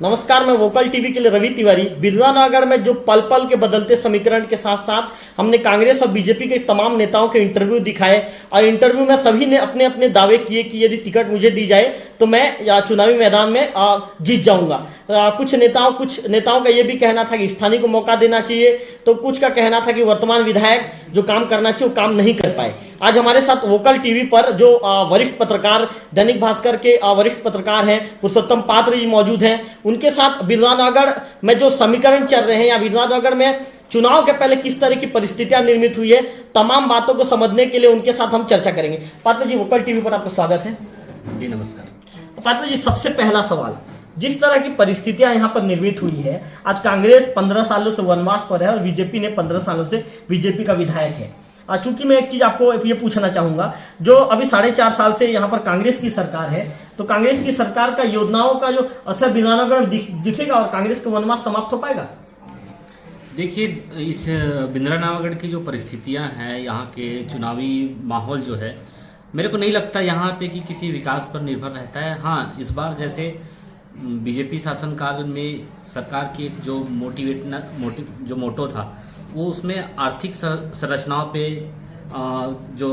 नमस्कार, मैं vocal TV के लिए रवि तिवारी। बिजवानगर में जो पल पल के बदलते समीकरण के साथ साथ हमने कांग्रेस और बीजेपी के तमाम नेताओं के इंटरव्यू दिखाए और इंटरव्यू में सभी ने अपने अपने दावे किए कि यदि टिकट मुझे दी जाए तो मैं चुनावी मैदान में जीत जाऊंगा। कुछ नेताओं का ये भी कहना था कि स्थानीय को मौका देना चाहिए, तो कुछ का कहना था कि वर्तमान विधायक जो काम करना चाहिए वो काम नहीं कर पाए। आज हमारे साथ वोकल टीवी पर जो वरिष्ठ पत्रकार, दैनिक भास्कर के वरिष्ठ पत्रकार हैं पुरुषोत्तम पात्र जी मौजूद हैं। उनके साथ बिजवानगर में जो समीकरण चल रहे हैं या बिजवानगर में चुनाव के पहले किस तरह की परिस्थितियां निर्मित हुई है, तमाम बातों को समझने के लिए उनके साथ हम चर्चा करेंगे। पात्र जी, वोकल टीवी पर आपका स्वागत है। जी नमस्कार। पात्र जी, सबसे पहला सवाल, जिस तरह की परिस्थितियां यहाँ पर निर्मित हुई है, आज कांग्रेस 15 सालों से वनवास पर है और बीजेपी ने 15 सालों से बीजेपी का विधायक है। चूंकि मैं एक चीज आपको ये पूछना चाहूंगा, जो अभी 4.5 साल से यहाँ पर कांग्रेस की सरकार है, तो कांग्रेस की सरकार का योजनाओं का जो असर बिजवानगर दिखेगा और कांग्रेस का वनवास समाप्त हो पाएगा? देखिए, इस बिंद्रानवागढ़ की जो परिस्थितियां हैं, यहाँ के चुनावी माहौल जो है, मेरे को नहीं लगता यहाँ पे कि किसी विकास पर निर्भर रहता है। हाँ, इस बार जैसे बीजेपी शासनकाल में सरकार की एक जो जो मोटो था, वो उसमें आर्थिक संरचनाओं पे, जो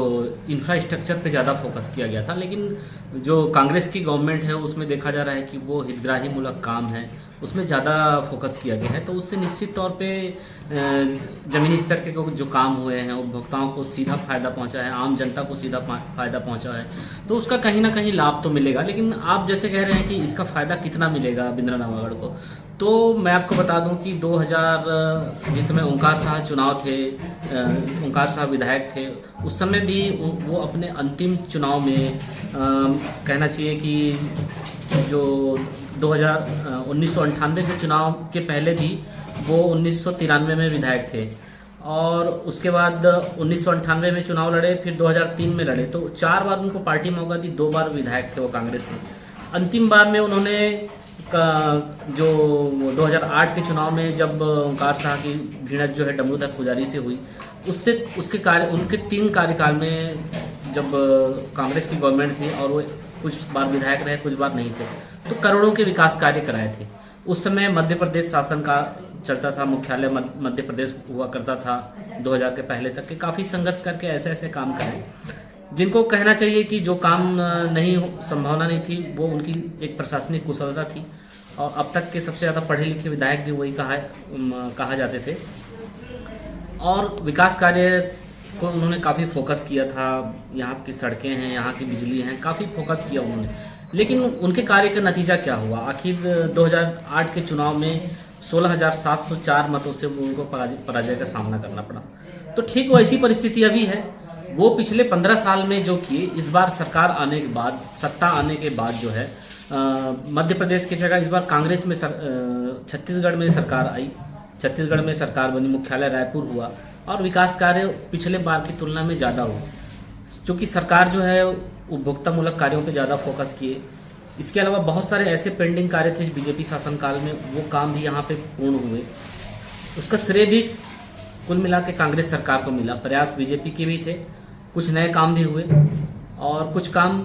इंफ्रास्ट्रक्चर पे ज़्यादा फोकस किया गया था। लेकिन जो कांग्रेस की गवर्नमेंट है उसमें देखा जा रहा है कि वो हितग्राही मूलक काम है, उसमें ज़्यादा फोकस किया गया है। तो उससे निश्चित तौर पे ज़मीनी स्तर के जो काम हुए हैं, उपभोक्ताओं को सीधा फायदा पहुंचा है, आम जनता को सीधा फायदा पहुंचा है, तो उसका कहीं ना कहीं लाभ तो मिलेगा। लेकिन आप जैसे कह रहे हैं कि इसका फ़ायदा कितना मिलेगा बिंद्रानवागढ़ को, तो मैं आपको बता दूं कि 2000 जिस समय ओंकार शाह चुनाव थे, ओंकार शाह विधायक थे, उस समय भी वो अपने अंतिम चुनाव में कहना चाहिए कि जो 1998 के चुनाव के पहले भी वो 1993 में विधायक थे, और उसके बाद 1998 में चुनाव लड़े, फिर 2003 में लड़े। तो 4 बार उनको पार्टी मौका दी, 2 बार विधायक थे वो कांग्रेस से। अंतिम बार में उन्होंने जो 2008 के चुनाव में जब ओंकार शाह की भिड़ंत जो है डमरूधर पुजारी से हुई, उनके 3 कार्यकाल में जब कांग्रेस की गवर्नमेंट थी और वो कुछ बार विधायक रहे, कुछ बार नहीं थे, तो करोड़ों के विकास कार्य कराए थे। उस समय मध्य प्रदेश शासन का चलता था, मुख्यालय मध्य प्रदेश हुआ करता था 2000 के पहले तक के। काफ़ी संघर्ष करके ऐसे ऐसे काम करे जिनको कहना चाहिए कि जो काम संभावना नहीं थी, वो उनकी एक प्रशासनिक कुशलता थी। और अब तक के सबसे ज़्यादा पढ़े लिखे विधायक भी वही कहा जाते थे। और विकास कार्य को उन्होंने काफ़ी फोकस किया था। यहाँ की सड़कें हैं, यहाँ की बिजली हैं, काफ़ी फोकस किया उन्होंने। लेकिन उनके कार्य का नतीजा क्या हुआ? आखिर 2008 के चुनाव में 16,704 मतों से उनको पराजय का सामना करना पड़ा। तो ठीक वैसी परिस्थिति अभी है। वो पिछले 15 साल में जो किए, इस बार सरकार आने के बाद, सत्ता आने के बाद जो है, मध्य प्रदेश की जगह इस बार कांग्रेस में छत्तीसगढ़ में सरकार आई, छत्तीसगढ़ में सरकार बनी, मुख्यालय रायपुर हुआ, और विकास कार्य पिछले बार की तुलना में ज़्यादा हुआ, क्योंकि सरकार जो है उपभोक्ता मूलक कार्यों पे ज़्यादा फोकस किए। इसके अलावा बहुत सारे ऐसे पेंडिंग कार्य थे बीजेपी शासनकाल में, वो काम भी यहाँ पे पूर्ण हुए। उसका श्रेय भी कुल मिला के कांग्रेस सरकार को मिला। प्रयास बीजेपी के भी थे, कुछ नए काम भी हुए, और कुछ काम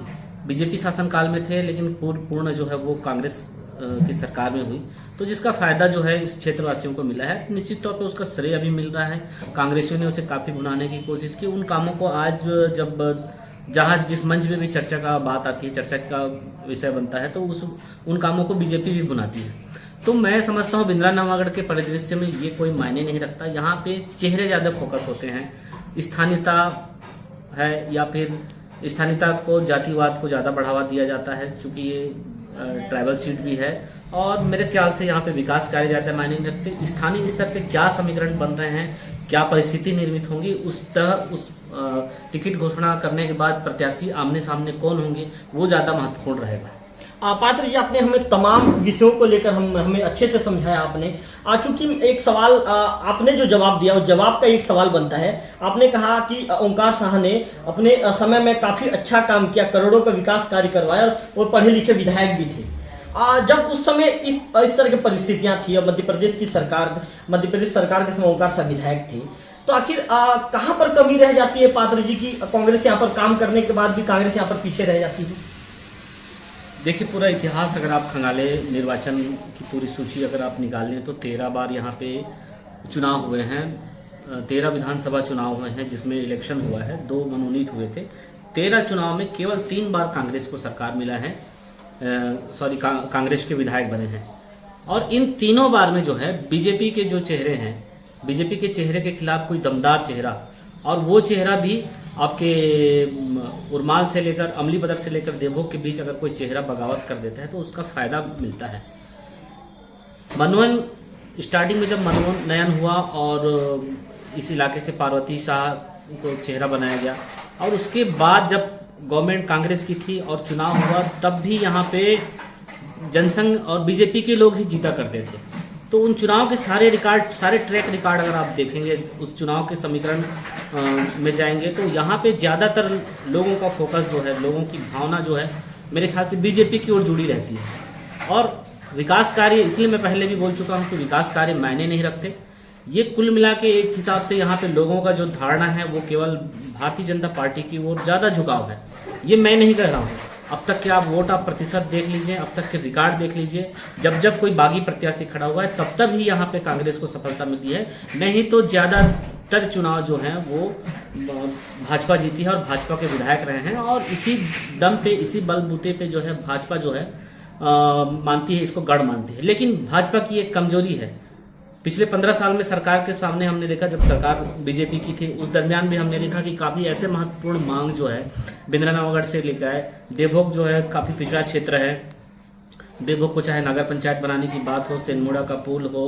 बीजेपी शासनकाल में थे लेकिन पूर्ण जो है वो कांग्रेस की सरकार में हुई। तो जिसका फ़ायदा जो है इस क्षेत्रवासियों को मिला है, निश्चित तौर पे उसका श्रेय अभी मिल रहा है। कांग्रेसियों ने उसे काफ़ी भुनाने की कोशिश की। उन कामों को आज जहाँ जिस मंच में भी चर्चा का बात आती है, चर्चा का विषय बनता है, तो उन कामों को बीजेपी भी भुनाती है। तो मैं समझता हूँ बिंद्रानवागढ़ के परिदृश्य में ये कोई मायने नहीं रखता। यहाँ पे चेहरे ज़्यादा फोकस होते हैं, स्थानीयता है, या फिर स्थानीयता को, जातिवाद को ज़्यादा बढ़ावा दिया जाता है, चूँकि ये ट्राइबल सीट भी है। और मेरे ख्याल से यहाँ पे विकास कार्य ज़्यादा मायने नहीं रखते। स्थानीय स्तर पे क्या समीकरण बन रहे हैं, क्या परिस्थिति निर्मित होंगी, उस टिकट घोषणा करने के बाद प्रत्याशी आमने सामने कौन होंगे, वो ज़्यादा महत्वपूर्ण रहेगा। पात्र जी, आपने हमें तमाम विषयों को लेकर हमें अच्छे से समझाया आपने। चूंकि एक सवाल आपने जो जवाब दिया, उस जवाब का एक सवाल बनता है। आपने कहा कि ओंकार शाह ने अपने समय में काफ़ी अच्छा काम किया, करोड़ों का विकास कार्य करवाया, और पढ़े लिखे विधायक भी थे। जब उस समय इस तरह की परिस्थितियाँ थी और मध्य प्रदेश सरकार के समय ओंकार शाह विधायक थे, तो आखिर कहाँ पर कमी रह जाती है पात्र जी की कांग्रेस यहाँ पर काम करने के बाद भी कांग्रेस यहाँ पर पीछे रह जाती है? देखिए, पूरा इतिहास अगर आप खंगाले, निर्वाचन की पूरी सूची अगर आप निकाल लें तो 13 बार यहाँ पे चुनाव हुए हैं। 13 विधानसभा चुनाव हुए हैं जिसमें इलेक्शन हुआ है, 2 मनोनीत हुए थे। 13 चुनाव में केवल 3 बार कांग्रेस को सरकार मिला है, कांग्रेस के विधायक बने हैं। और इन तीनों बार में जो है बीजेपी के जो चेहरे हैं, बीजेपी के चेहरे के खिलाफ कोई दमदार चेहरा, और वो चेहरा भी आपके उर्माल से लेकर अमली बदर से लेकर देवभोग के बीच अगर कोई चेहरा बगावत कर देता है तो उसका फायदा मिलता है। मनोनयन स्टार्टिंग में जब मनोनयन हुआ और इस इलाके से पार्वती शाह को चेहरा बनाया गया, और उसके बाद जब गवर्नमेंट कांग्रेस की थी और चुनाव हुआ तब भी यहाँ पे जनसंघ और बीजेपी के लोग ही जीता करते थे। तो उन चुनाव के सारे रिकॉर्ड, सारे ट्रैक रिकॉर्ड अगर आप देखेंगे, उस चुनाव के समीकरण में जाएंगे तो यहाँ पे ज़्यादातर लोगों का फोकस जो है, लोगों की भावना जो है मेरे ख्याल से बीजेपी की ओर जुड़ी रहती है। और विकास कार्य, इसलिए मैं पहले भी बोल चुका हूँ कि विकास कार्य मायने नहीं रखते। ये कुल मिला के एक हिसाब से यहाँ पे लोगों का जो धारणा है वो केवल भारतीय जनता पार्टी की ओर ज़्यादा झुकाव है। ये मैं नहीं कह रहा हूँ, अब तक के आप वोट, आप प्रतिशत देख लीजिए, अब तक के रिकॉर्ड देख लीजिए, जब जब कोई बागी प्रत्याशी खड़ा हुआ है तब ही यहाँ पे कांग्रेस को सफलता मिली है। नहीं तो ज़्यादातर चुनाव जो हैं वो भाजपा जीती है और भाजपा के विधायक रहे हैं। और इसी दम पे, इसी बलबूते पे जो है भाजपा जो है मानती है, इसको गढ़ मानती है। लेकिन भाजपा की एक कमजोरी है, पिछले 15 साल में सरकार के सामने हमने देखा, जब सरकार बीजेपी की थी उस दरमियान भी हमने देखा कि काफ़ी ऐसे महत्वपूर्ण मांग जो है बिंद्रानवागढ़ से लेकर आए, देवभोग जो है काफ़ी पिछड़ा क्षेत्र है, देवभोग को चाहे नगर पंचायत बनाने की बात हो, सेनमुड़ा का पुल हो,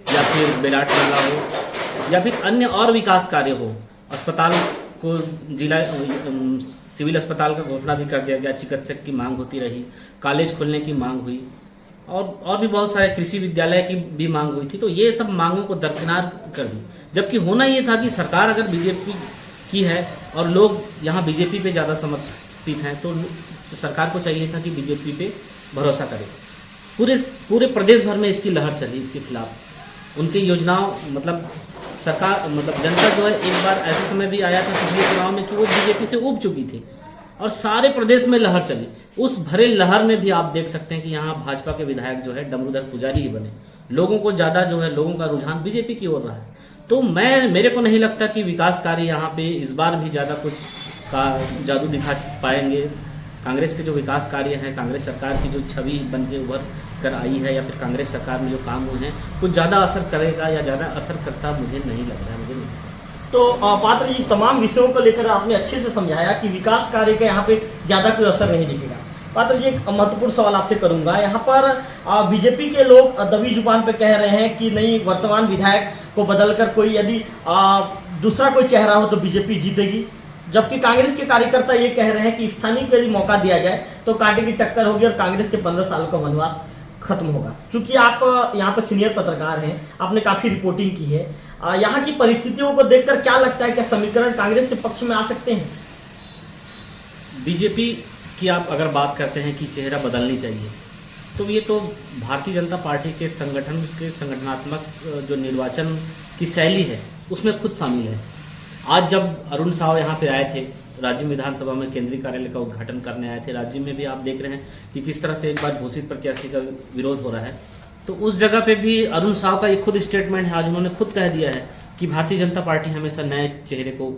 या फिर बेलाट नाला हो, या फिर अन्य और विकास कार्य हो, अस्पताल को जिला सिविल अस्पताल का घोषणा भी कर दिया गया, चिकित्सक की मांग होती रही, कॉलेज खोलने की मांग हुई, और भी बहुत सारे कृषि विद्यालय की भी मांग हुई थी। तो ये सब मांगों को दरकिनार कर दी, जबकि होना ये था कि सरकार अगर बीजेपी की है और लोग यहाँ बीजेपी पे ज़्यादा समर्पित हैं तो सरकार को चाहिए था कि बीजेपी पे भरोसा करे। पूरे प्रदेश भर में इसकी लहर चली, इसके खिलाफ उनकी योजनाओं, मतलब सरकार, मतलब जनता जो है, एक बार ऐसे समय भी आया था पिछले चुनाव में कि वो बीजेपी से ऊब चुकी थी और सारे प्रदेश में लहर चली। उस भरे लहर में भी आप देख सकते हैं कि यहाँ भाजपा के विधायक जो है डमरूधर पुजारी ही बने। लोगों को ज़्यादा जो है, लोगों का रुझान बीजेपी की ओर रहा है। तो मेरे को नहीं लगता कि विकास कार्य यहाँ पे इस बार भी ज़्यादा कुछ का जादू दिखा पाएंगे। कांग्रेस के जो विकास कार्य हैं, कांग्रेस सरकार की जो छवि बन के उभर कर आई है, या फिर कांग्रेस सरकार में जो काम हुए हैं, कुछ ज़्यादा असर करेगा या ज़्यादा असर करता मुझे नहीं लग रहा है, मुझे नहीं। तो पात्र जी, तमाम विषयों को लेकर आपने अच्छे से समझाया कि विकास कार्य का यहाँ पे ज़्यादा कोई असर नहीं दिखेगा। पात्र जी, एक महत्वपूर्ण सवाल आपसे करूंगा। यहाँ पर बीजेपी के लोग दबी जुबान पे कह रहे हैं कि नहीं, वर्तमान विधायक को बदलकर कोई यदि दूसरा कोई चेहरा हो तो बीजेपी जीतेगी, जबकि कांग्रेस के कार्यकर्ता ये कह रहे हैं कि स्थानीय को यदि मौका दिया जाए तो कांटे की टक्कर होगी और कांग्रेस के 15 साल का वनवास खत्म होगा। चूंकि आप यहाँ पर सीनियर पत्रकार हैं, आपने काफ़ी रिपोर्टिंग की है, यहाँ की परिस्थितियों को देखकर क्या लगता है, क्या समीकरण कांग्रेस के पक्ष में आ सकते हैं? बीजेपी की आप अगर बात करते हैं कि चेहरा बदलनी चाहिए, तो ये तो भारतीय जनता पार्टी के संगठन के संगठनात्मक जो निर्वाचन की शैली है उसमें खुद शामिल है। आज जब अरुण साव यहाँ पे आए थे, राज्य विधानसभा में केंद्रीय कार्यालय का उद्घाटन करने आए थे, राज्य में भी आप देख रहे हैं कि किस तरह से एक बार घोषित प्रत्याशी का विरोध हो रहा है। तो उस जगह पे भी अरुण साव का ये खुद स्टेटमेंट है, आज उन्होंने खुद कह दिया है कि भारतीय जनता पार्टी हमेशा नए चेहरे को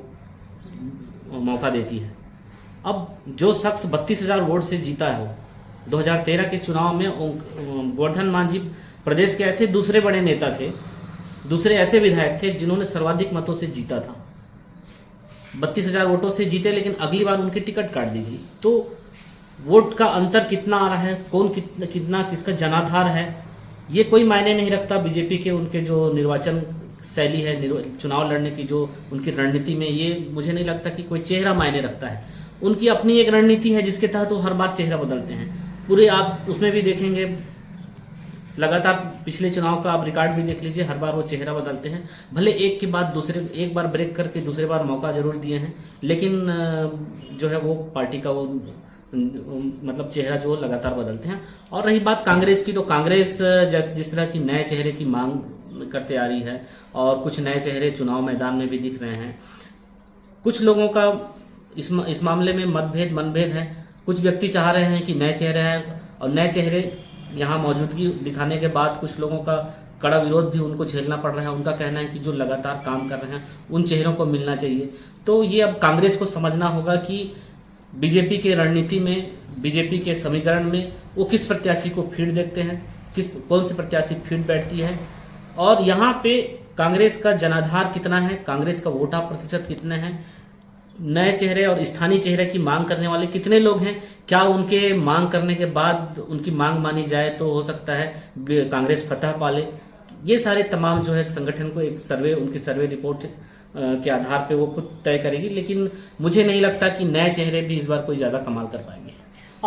मौका देती है। अब जो शख्स 32,000 वोट से जीता है, 2013 के चुनाव में गोवर्धन मान जी प्रदेश के ऐसे दूसरे बड़े नेता थे, दूसरे ऐसे विधायक थे जिन्होंने सर्वाधिक मतों से जीता था, 32,000 वोटों से जीते, लेकिन अगली बार उनकी टिकट काट दी गई। तो वोट का अंतर कितना आ रहा है, कौन कितना किसका जनाधार है, ये कोई मायने नहीं रखता। बीजेपी के उनके जो निर्वाचन शैली है, चुनाव लड़ने की जो उनकी रणनीति में, ये मुझे नहीं लगता कि कोई चेहरा मायने रखता है। उनकी अपनी एक रणनीति है जिसके तहत वो हर बार चेहरा बदलते हैं। पूरे आप उसमें भी देखेंगे, लगातार पिछले चुनाव का आप रिकॉर्ड भी देख लीजिए, हर बार वो चेहरा बदलते हैं। भले एक के बाद दूसरे, एक बार ब्रेक करके दूसरे बार मौका जरूर दिए हैं, लेकिन जो है वो पार्टी का वो मतलब चेहरा जो लगातार बदलते हैं। और रही बात कांग्रेस की, तो कांग्रेस जिस तरह की नए चेहरे की मांग करते आ रही है और कुछ नए चेहरे चुनाव मैदान में भी दिख रहे हैं। कुछ लोगों का इस मामले में मनभेद है, कुछ व्यक्ति चाह रहे हैं कि नए चेहरे हैं, और नए चेहरे यहाँ मौजूदगी दिखाने के बाद कुछ लोगों का कड़ा विरोध भी उनको झेलना पड़ रहा है। उनका कहना है कि जो लगातार काम कर रहे हैं उन चेहरों को मिलना चाहिए। तो ये अब कांग्रेस को समझना होगा कि बीजेपी के रणनीति में, बीजेपी के समीकरण में वो किस प्रत्याशी को फीड देखते हैं, कौन सी प्रत्याशी फीड बैठती है, और यहाँ पे कांग्रेस का जनाधार कितना है, कांग्रेस का वोटा प्रतिशत कितने हैं, नए चेहरे और स्थानीय चेहरे की मांग करने वाले कितने लोग हैं, क्या उनके मांग करने के बाद उनकी मांग मानी जाए तो हो सकता है कांग्रेस फतह पा ले। ये सारे तमाम जो है संगठन को एक सर्वे, उनकी सर्वे रिपोर्ट के आधार पे वो खुद तय करेगी। लेकिन मुझे नहीं लगता कि नए चेहरे भी इस बार कोई ज़्यादा कमाल कर पाएंगे।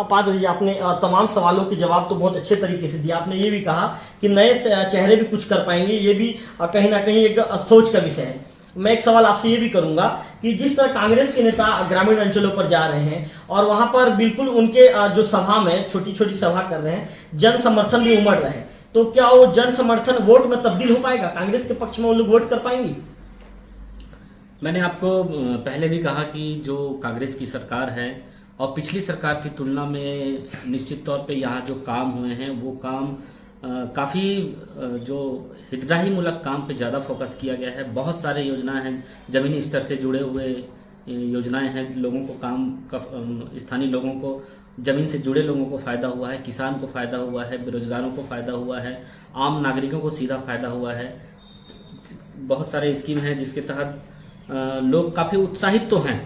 पादरी जी, आपने तमाम सवालों के जवाब तो बहुत अच्छे तरीके से दिया। आपने ये भी कहा कि नए चेहरे भी कुछ कर पाएंगे, ये भी कहीं ना कहीं एक सोच का विषय है। मैं एक सवाल आपसे ये भी करूंगा कि जिस तरह कांग्रेस के नेता ग्रामीण अंचलों पर जा रहे हैं और वहां पर बिल्कुल उनके जो सभा में छोटी छोटी सभा कर रहे हैं, जन समर्थन भी उमड़ रहे हैं, तो क्या वो जन समर्थन वोट में तब्दील हो पाएगा? कांग्रेस के पक्ष में वो लोग वोट कर पाएंगे? मैंने आपको पहले भी कहा कि जो कांग्रेस की सरकार है और पिछली सरकार की तुलना में निश्चित तौर पे यहाँ जो काम हुए हैं वो काम काफ़ी जो हितग्राही मूलक काम पे ज़्यादा फोकस किया गया है। बहुत सारे योजनाएं हैं, ज़मीनी स्तर से जुड़े हुए योजनाएं हैं, लोगों को काम का, स्थानीय लोगों को, ज़मीन से जुड़े लोगों को फ़ायदा हुआ है, किसान को फ़ायदा हुआ है, बेरोजगारों को फ़ायदा हुआ है, आम नागरिकों को सीधा फ़ायदा हुआ है। बहुत सारे स्कीम हैं जिसके तहत लोग काफ़ी उत्साहित तो हैं,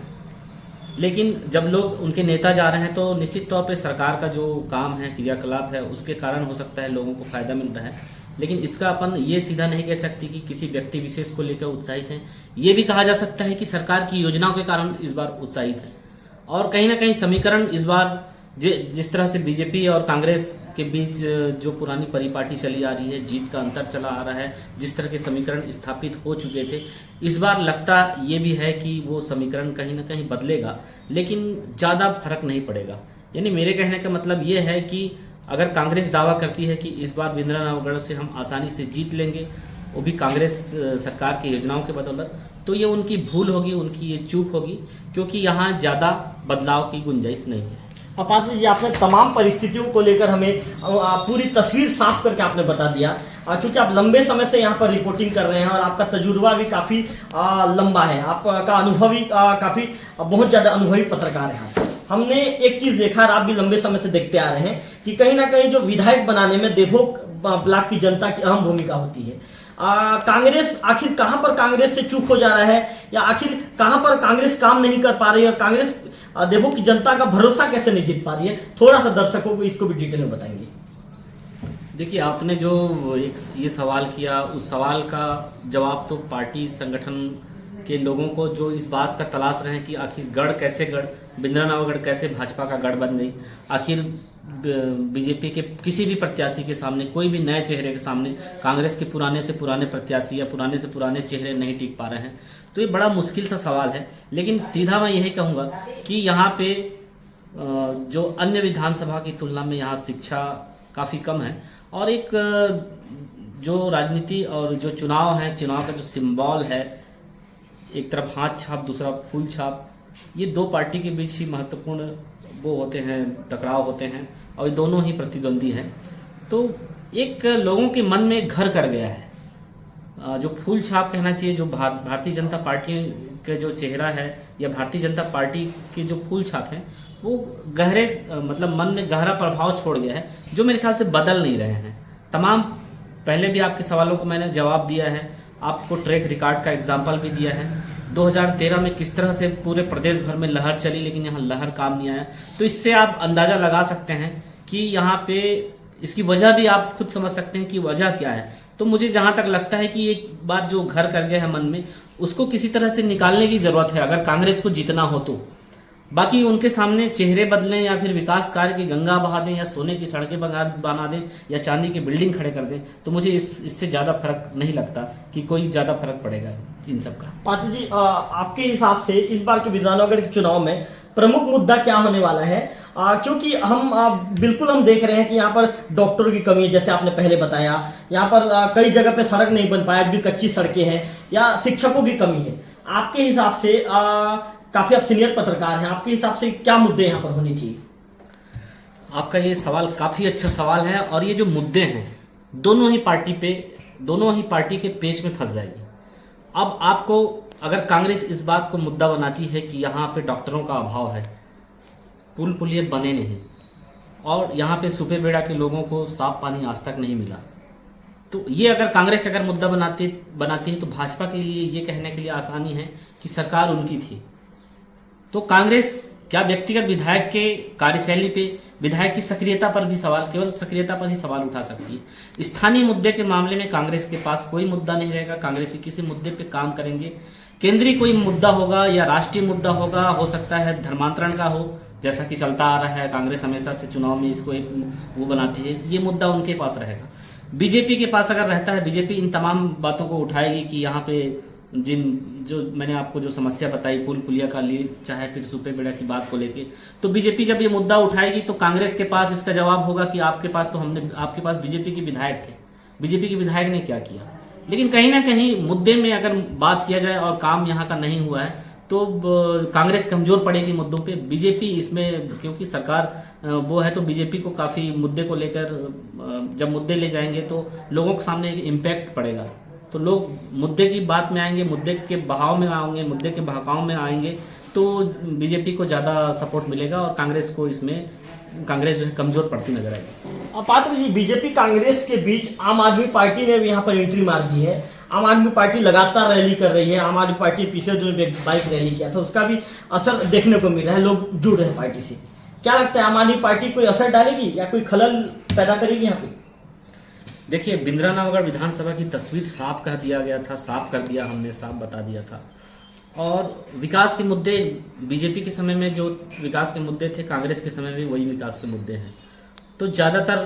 लेकिन जब लोग उनके नेता जा रहे हैं तो निश्चित तौर पे सरकार का जो काम है, क्रियाकलाप है, उसके कारण हो सकता है लोगों को फ़ायदा मिल रहा है। लेकिन इसका अपन ये सीधा नहीं कह सकते कि किसी व्यक्ति विशेष को लेकर उत्साहित हैं। ये भी कहा जा सकता है कि सरकार की योजनाओं के कारण इस बार उत्साहित है। और कहीं ना कहीं समीकरण इस बार जिस तरह से बीजेपी और कांग्रेस के बीच जो पुरानी परिपाटी चली आ रही है, जीत का अंतर चला आ रहा है, जिस तरह के समीकरण स्थापित हो चुके थे, इस बार लगता ये भी है कि वो समीकरण कहीं ना कहीं बदलेगा, लेकिन ज़्यादा फर्क नहीं पड़ेगा। यानी मेरे कहने का मतलब ये है कि अगर कांग्रेस दावा करती है कि इस बार बिंद्रानवगढ़ से हम आसानी से जीत लेंगे, वो भी कांग्रेस सरकार की योजनाओं के बदौलत, तो ये उनकी भूल होगी, उनकी ये चूक होगी, क्योंकि यहाँ ज़्यादा बदलाव की गुंजाइश नहीं है। पादरी जी, आपने तमाम परिस्थितियों को लेकर हमें पूरी तस्वीर साफ करके आपने बता दिया। चूंकि आप लंबे समय से यहाँ पर रिपोर्टिंग कर रहे हैं और आपका तजुर्बा भी काफ़ी लंबा है, आपका अनुभवी काफ़ी बहुत ज़्यादा अनुभवी पत्रकार है आप। हमने एक चीज़ देखा और आप भी लंबे समय से देखते आ रहे हैं कि कहीं ना कहीं जो विधायक बनाने में देवोक ब्लॉक की जनता की अहम भूमिका होती है। कांग्रेस आखिर कहाँ पर कांग्रेस से चूक हो जा रहा है, या आखिर कहाँ पर कांग्रेस काम नहीं कर पा रही है, और कांग्रेस देवों की जनता का भरोसा कैसे नहीं जीत पा रही है? थोड़ा सा दर्शकों को इसको भी डिटेल में बताएंगे। देखिए, आपने जो ये सवाल किया, उस सवाल का जवाब तो पार्टी संगठन के लोगों को जो इस बात का तलाश रहे हैं कि आखिर गढ़ कैसे बिंद्रानवगढ़ कैसे भाजपा का गढ़ बन गई, आखिर बीजेपी के किसी भी प्रत्याशी के सामने, कोई भी नए चेहरे के सामने कांग्रेस के पुराने से पुराने प्रत्याशी या पुराने से पुराने चेहरे नहीं टिक पा रहे हैं। तो ये बड़ा मुश्किल सा सवाल है। लेकिन सीधा मैं यही कहूँगा कि यहाँ पे जो अन्य विधानसभा की तुलना में यहाँ शिक्षा काफ़ी कम है, और एक जो राजनीति और जो चुनाव है, चुनाव का जो सिंबल है, एक तरफ हाथ छाप, दूसरा फूल छाप, ये दो पार्टी के बीच ही महत्वपूर्ण वो होते हैं, टकराव होते हैं, और ये दोनों ही प्रतिद्वंदी हैं। तो एक लोगों के मन में घर कर गया है, जो फूल छाप कहना चाहिए, जो भारतीय जनता पार्टी के जो चेहरा है या भारतीय जनता पार्टी के जो फूल छाप हैं, वो गहरे मतलब मन में गहरा प्रभाव छोड़ गया है, जो मेरे ख्याल से बदल नहीं रहे हैं। तमाम पहले भी आपके सवालों को मैंने जवाब दिया है, आपको ट्रैक रिकॉर्ड का एग्जाम्पल भी दिया है। 2013 में किस तरह से पूरे प्रदेश भर में लहर चली, लेकिन यहाँ लहर काम नहीं आया। तो इससे आप अंदाज़ा लगा सकते हैं कि यहाँ पे इसकी वजह भी आप खुद समझ सकते हैं कि वजह क्या है। तो मुझे जहाँ तक लगता है कि एक बात जो घर कर गया है मन में, उसको किसी तरह से निकालने की ज़रूरत है अगर कांग्रेस को जीतना हो तो। बाकी उनके सामने चेहरे बदलें या फिर विकास कार्य की गंगा बहा दें या सोने की सड़कें बना दें या चांदी की बिल्डिंग खड़े कर दें, तो मुझे इससे ज़्यादा फर्क नहीं लगता कि कोई ज़्यादा फर्क पड़ेगा इन सब का। पाटिल जी, आपके हिसाब से इस बार के बिंद्रानवगढ़ के चुनाव में प्रमुख मुद्दा क्या होने वाला है? क्योंकि हम बिल्कुल हम देख रहे हैं कि यहाँ पर डॉक्टरों की कमी है, जैसे आपने पहले बताया। यहाँ पर कई जगह पे सड़क नहीं बन पाया, भी कच्ची सड़कें हैं, या शिक्षकों की कमी है। आपके हिसाब से काफी आप सीनियर पत्रकार हैं, आपके हिसाब से क्या मुद्दे यहाँ पर होने चाहिए? आपका ये सवाल काफ़ी अच्छा सवाल है और ये जो मुद्दे हैं दोनों ही पार्टी के पेच में फंस जाएगी। अब आपको अगर कांग्रेस इस बात को मुद्दा बनाती है कि यहाँ पे डॉक्टरों का अभाव है, पुल पुलिये बने नहीं और यहाँ पे सूपे बेड़ा के लोगों को साफ पानी आज तक नहीं मिला, तो ये अगर कांग्रेस मुद्दा बनाती है तो भाजपा के लिए ये कहने के लिए आसानी है कि सरकार उनकी थी। तो कांग्रेस क्या व्यक्तिगत विधायक के कार्यशैली पे, विधायक की सक्रियता पर भी केवल सक्रियता पर ही सवाल उठा सकती है। स्थानीय मुद्दे के मामले में कांग्रेस के पास कोई मुद्दा नहीं रहेगा। कांग्रेसी किसी मुद्दे पे काम करेंगे, केंद्रीय कोई मुद्दा होगा या राष्ट्रीय मुद्दा होगा, हो सकता है धर्मांतरण का हो, जैसा कि चलता आ रहा है। कांग्रेस हमेशा से चुनाव में इसको एक वो बनाती है, ये मुद्दा उनके पास रहेगा। बीजेपी के पास अगर रहता है, बीजेपी इन तमाम बातों को उठाएगी कि यहाँ पे जो मैंने आपको जो समस्या बताई पुल पुलिया का लिए, चाहे फिर सूपे बेड़ा की बात को लेके, तो बीजेपी जब ये मुद्दा उठाएगी तो कांग्रेस के पास इसका जवाब होगा कि आपके पास बीजेपी के विधायक थे, बीजेपी के विधायक ने क्या किया। लेकिन कहीं ना कहीं मुद्दे में अगर बात किया जाए और काम यहाँ का नहीं हुआ है तो कांग्रेस कमजोर पड़ेगी मुद्दों पे। बीजेपी इसमें क्योंकि सरकार वो है तो बीजेपी को काफ़ी मुद्दे को लेकर जब मुद्दे ले जाएंगे तो लोगों के सामने एक इम्पैक्ट पड़ेगा, तो लोग मुद्दे की बात में आएंगे, मुद्दे के बहाव में आएंगे, मुद्दे के बहकाव में आएंगे, तो बीजेपी को ज़्यादा सपोर्ट मिलेगा और कांग्रेस जो है कमज़ोर पड़ती नजर आएगी। अब पात्र जी, बीजेपी कांग्रेस के बीच आम आदमी पार्टी ने भी यहाँ पर एंट्री मार दी है। आम आदमी पार्टी लगातार रैली कर रही है। आम आदमी पार्टी पीछे जो बाइक रैली किया था उसका भी असर देखने को मिल रहा है, लोग जुड़ रहे हैं पार्टी से। क्या लगता है, आम आदमी पार्टी कोई असर डालेगी या कोई खलल पैदा करेगी यहाँ पे? देखिए, बिंद्रानगढ़ विधानसभा की तस्वीर साफ कर दिया गया था, साफ कर दिया, हमने साफ बता दिया था। और विकास के मुद्दे बीजेपी के समय में जो विकास के मुद्दे थे, कांग्रेस के समय में वही विकास के मुद्दे हैं। तो ज़्यादातर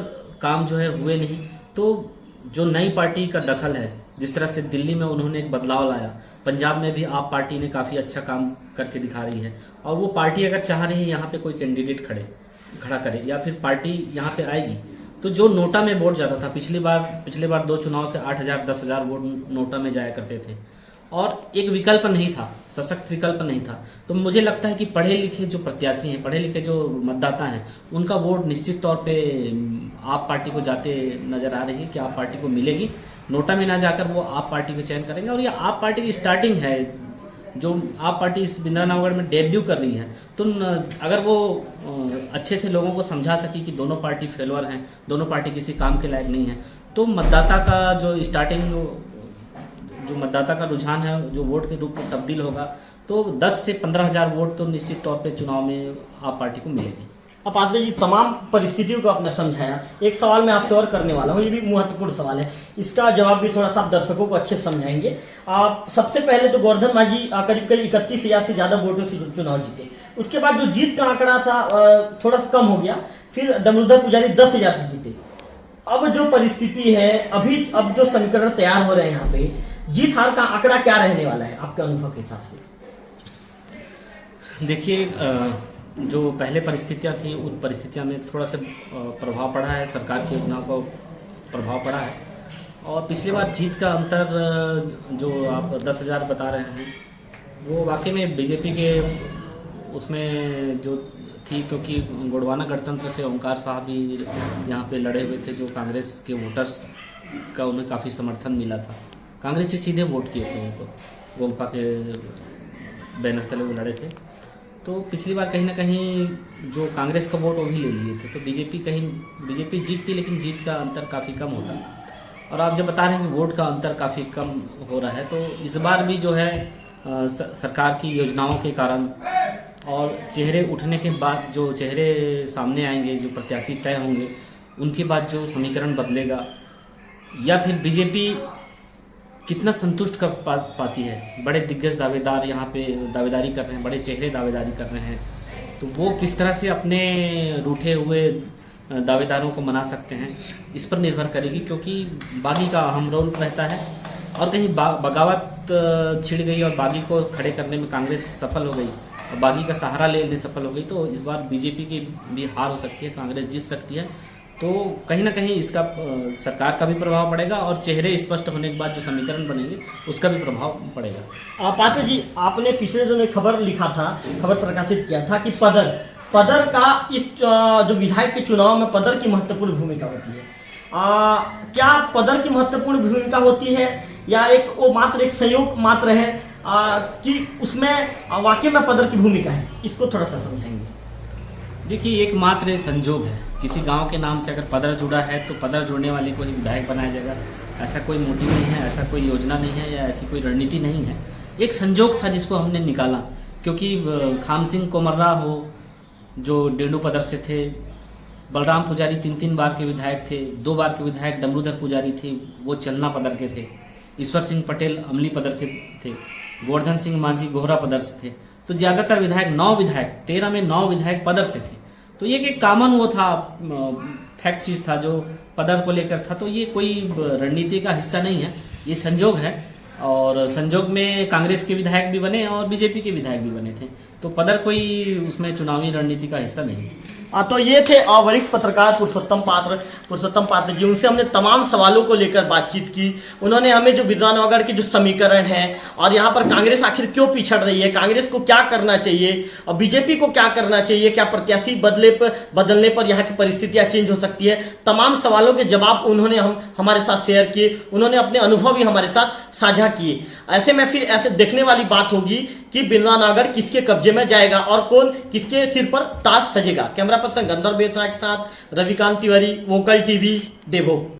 काम जो है हुए नहीं। तो जो नई पार्टी का दखल है, जिस तरह से दिल्ली में उन्होंने एक बदलाव लाया, पंजाब में भी आप पार्टी ने काफ़ी अच्छा काम करके दिखा रही है। और वो पार्टी अगर चाह रही है यहाँ पे कोई कैंडिडेट खड़ा करे या फिर पार्टी यहाँ पे आएगी, तो जो नोटा में वोट जाता था पिछले बार 2 चुनाव से 8,000 10,000 वोट नोटा में जाया करते थे और एक विकल्प नहीं था, सशक्त विकल्प नहीं था। तो मुझे लगता है कि पढ़े लिखे जो प्रत्याशी हैं, पढ़े लिखे जो मतदाता हैं, उनका वोट निश्चित तौर पे आप पार्टी को जाते नजर आ रही है कि आप पार्टी को मिलेगी। नोटा में ना जाकर वो आप पार्टी को चयन करेंगे। और ये आप पार्टी की स्टार्टिंग है, जो आप पार्टी इस बिंद्रानगढ़ में डेब्यू कर रही है, तो अगर वो अच्छे से लोगों को समझा सकी कि दोनों पार्टी फेलवर हैं, दोनों पार्टी किसी काम के लायक नहीं है, तो मतदाता का जो मतदाता का रुझान है जो वोट के रूप में तब्दील होगा, तो 10 से 15,000 वोट तो निश्चित तौर पे चुनाव में आप पार्टी को मिलेगी। अब आदमी जी तमाम परिस्थितियों को आपने समझाया। एक सवाल मैं आपसे और करने वाला हूँ, ये भी महत्वपूर्ण सवाल है, इसका जवाब भी थोड़ा सा आप दर्शकों को अच्छे से समझाएंगे। आप सबसे पहले तो गोवर्धन मांझी करीब 31,000 से ज़्यादा वोटों से चुनाव जीते। उसके बाद जो जीत का आंकड़ा था थोड़ा सा कम हो गया, फिर डमरूधर पुजारी 10,000 से जीते। अब जो परिस्थिति है, अब जो समीकरण तैयार हो रहे हैं यहाँ पे, जीत हार का आंकड़ा क्या रहने वाला है आपके अनुभव के हिसाब से? देखिए, जो पहले परिस्थितियां थी उन परिस्थितियों में थोड़ा सा प्रभाव पड़ा है, सरकार की योजनाओं का प्रभाव पड़ा है। और पिछली बार जीत का अंतर जो आप 10,000 बता रहे हैं, वो वाकई में बीजेपी के उसमें जो थी, क्योंकि गोंडवाना गणतंत्र से ओंकार साहब भी यहाँ पे लड़े हुए थे, जो कांग्रेस के वोटर्स का उन्हें काफ़ी समर्थन मिला था। कांग्रेस से सीधे वोट किए थे उनको, गोंपा के बैनर तले वो लड़े थे। तो पिछली बार कहीं ना कहीं जो कांग्रेस का वोट वो भी ले लिए थे, तो बीजेपी जीतती, लेकिन जीत का अंतर काफ़ी कम होता। और आप जब बता रहे हैं कि वोट का अंतर काफ़ी कम हो रहा है, तो इस बार भी जो है सरकार की योजनाओं के कारण और चेहरे उठने के बाद जो चेहरे सामने आएंगे, जो प्रत्याशी तय होंगे, उनके बाद जो समीकरण बदलेगा, या फिर बीजेपी कितना संतुष्ट कर पाती है। बड़े दिग्गज दावेदार यहाँ पे दावेदारी कर रहे हैं, बड़े चेहरे दावेदारी कर रहे हैं, तो वो किस तरह से अपने रूठे हुए दावेदारों को मना सकते हैं, इस पर निर्भर करेगी। क्योंकि बागी का अहम रोल रहता है, और कहीं बगावत छिड़ गई और बागी को खड़े करने में कांग्रेस सफल हो गई और बागी का सहारा लेने सफल हो गई, तो इस बार बीजेपी की भी हार हो सकती है, कांग्रेस जीत सकती है। तो कहीं ना कहीं इसका सरकार का भी प्रभाव पड़ेगा और चेहरे स्पष्ट होने के बाद जो समीकरण बनेंगे उसका भी प्रभाव पड़ेगा। पात्र जी, आपने पिछले दिनों में खबर लिखा था, खबर प्रकाशित किया था कि पदर पदर का इस जो विधायक के चुनाव में पदर की महत्वपूर्ण भूमिका होती है। क्या पदर की महत्वपूर्ण भूमिका होती है या एक वो मात्र एक संयोग मात्र है कि उसमें वाकई में पदर की भूमिका है, इसको थोड़ा सा समझाएंगे। देखिए, एकमात्र ये संजोग है। किसी गांव के नाम से अगर पदर जुड़ा है तो पदर जुड़ने वाले को ही विधायक बनाया जाएगा, ऐसा कोई मोटिव नहीं है, ऐसा कोई योजना नहीं है या ऐसी कोई रणनीति नहीं है। एक संजोग था जिसको हमने निकाला, क्योंकि खाम सिंह कोमर्रा हो जो डेंडू पदर से थे, बलराम पुजारी 3 बार के विधायक थे, 2 बार के विधायक डमरूधर पुजारी थे, वो चलना पदर के थे, ईश्वर सिंह पटेल अमली पदर से थे, गोवर्धन सिंह मांझी गोहरा पदर से थे। तो ज़्यादातर विधायक 9 विधायक 13 में 9 विधायक पदर से थे। तो ये एक कॉमन वो था, फैक्ट चीज़ था जो पदर को लेकर था। तो ये कोई रणनीति का हिस्सा नहीं है, ये संजोग है। और संजोग में कांग्रेस के विधायक भी बने और बीजेपी के विधायक भी बने थे। तो पदर कोई उसमें चुनावी रणनीति का हिस्सा नहीं। तो ये थे वरिष्ठ पत्रकार पुरुषोत्तम पात्र जी। उनसे हमने तमाम सवालों को लेकर बातचीत की। उन्होंने हमें जो बिरलानवागढ़ के जो समीकरण है और यहाँ पर कांग्रेस आखिर क्यों पिछड़ रही है, कांग्रेस को क्या करना चाहिए और बीजेपी को क्या करना चाहिए, क्या प्रत्याशी बदलने पर यहाँ की परिस्थितियाँ चेंज हो सकती है, तमाम सवालों के जवाब उन्होंने हमारे साथ शेयर किए। उन्होंने अपने अनुभव भी हमारे साथ साझा किए। ऐसे में फिर ऐसे देखने वाली बात होगी कि बिरलानवागढ़ किसके कब्जे में जाएगा और कौन किसके सिर पर ताज सजेगा। कैमरा पर्सन गंधर्व बेसरा के साथ रविकांत तिवारी, वोकल टीवी, देवो।